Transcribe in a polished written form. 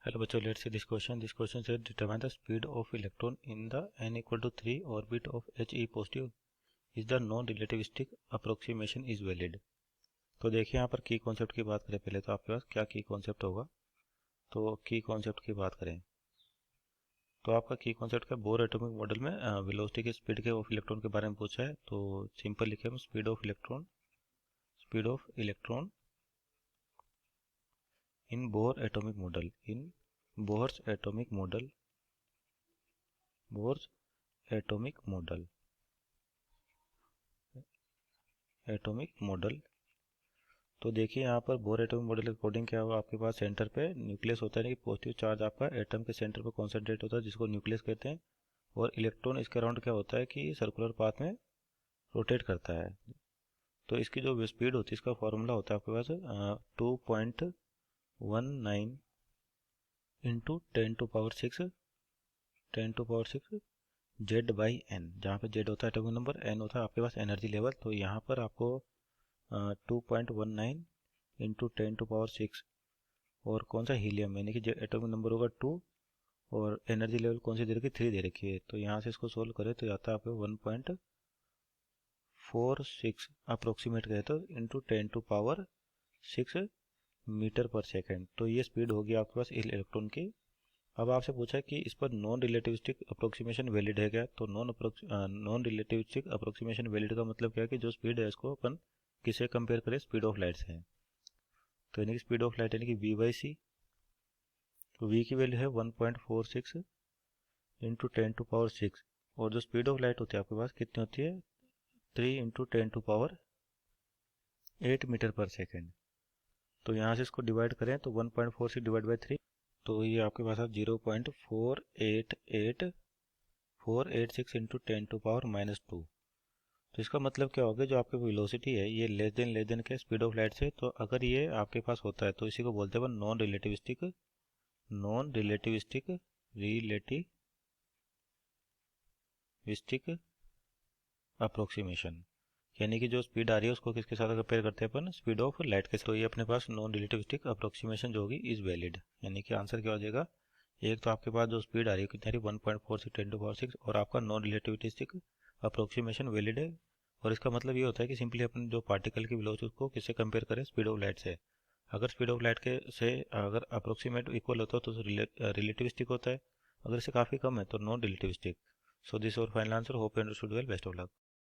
Hello बच्चों, let's see this question. This question said determine the speed of electron in the n equal to 3 orbit of He positive. Is the non-relativistic approximation is valid? तो देखिए यहाँ पर की concept की बात करें पहले तो आपके पास क्या की कॉन्सेप्ट होगा। तो की कॉन्सेप्ट की बात करें तो आपका की कॉन्सेप्ट का बोर एटॉमिक मॉडल में वेलोसिटी की स्पीड के ऑफ इलेक्ट्रॉन के बारे में पूछा है। तो सिंपल लिखे हम speed of electron in bore atomic model Bohr's atomic model. तो देखिए यहाँ पर बोर एटॉमिक मॉडल के अकॉर्डिंग क्या होगा, आपके पास सेंटर पे न्यूक्लियस होता है कि पॉजिटिव चार्ज आपका एटम के सेंटर पे कॉन्सेंट्रेट होता है जिसको न्यूक्लियस कहते हैं, और इलेक्ट्रॉन इसके अराउंड क्या होता है कि सर्कुलर पाथ में रोटेट करता है। तो इसकी जो स्पीड होती है इसका फॉर्मूला होता है आपके पास 2.19 इंटू 10⁶ जेड बाई एन, जहाँ पे जेड होता है एटॉमिक नंबर, एन होता है आपके पास एनर्जी लेवल। तो यहाँ पर आपको 2.19 इंटू 10⁶, और कौन सा हीलियम यानी कि एटॉमिक नंबर होगा 2 और एनर्जी लेवल कौन सी दे रखी है 3 दे रखी है। तो यहाँ से इसको सोल्व करें तो आता है आपको 1.46 अप्रोक्सीमेट कहे तो इंटू 10⁶ मीटर पर सेकेंड। तो ये स्पीड होगी आपके पास इलेक्ट्रॉन की। अब आपसे पूछा कि इस पर नॉन रिलेटिविस्टिक अप्रोक्सीमेशन वैलिड है क्या। तो नॉन रिलेटिविस्टिक अप्रोक्सीमेशन वैलिड का मतलब क्या है कि जो स्पीड है इसको अपन किससे कंपेयर करें, स्पीड ऑफ लाइट से। तो यानी कि स्पीड ऑफ लाइट यानी कि v/c, तो v की वैल्यू है 1.46 इंटू 10⁶, और जो स्पीड ऑफ लाइट होती है आपके पास कितनी होती है 3 इंटू 10⁸ मीटर पर सेकेंड। तो यहाँ से इसको डिवाइड करें तो 1.46 डिवाइड बाई 3, तो ये आपके पास 0.486 इंटू 10⁻⁻²। तो इसका मतलब क्या होगा, जो आपकी वेलोसिटी है ये लेस देन के स्पीड ऑफ लाइट से। तो अगर ये आपके पास होता है तो इसी को बोलते हैं नॉन रिलेटिविस्टिक अप्रोक्सीमेशन, यानी कि जो स्पीड आ रही है उसको किसके साथ कंपेयर करते हैं अपन, स्पीड ऑफ लाइट के। तो ये अपने पास नॉन रिलेटिविस्टिक अप्रोक्सीमेशन जो होगी इज वैलिड, यानी कि आंसर क्या हो जाएगा। एक तो आपके पास जो स्पीड आ रही है कितनी आ रही है 1.46 10⁻⁶, और आपका नॉन रिलेटिविस्टिक अप्रोक्सीमेशन वैलिड है। और इसका मतलब ये होता है कि सिंपली अपन जो पार्टिकल की वेलोसिटी उसको किससे कंपेयर करें, स्पीड ऑफ लाइट से। अगर स्पीड ऑफ लाइट के से अगर अप्रोक्सीमेट इक्वल होता है तो रिलेटिविस्टिक होता है, अगर इससे काफ़ी कम है तो नॉन रिलेटिविस्टिक। सो दिस और final answer, hope you understood well, best of luck.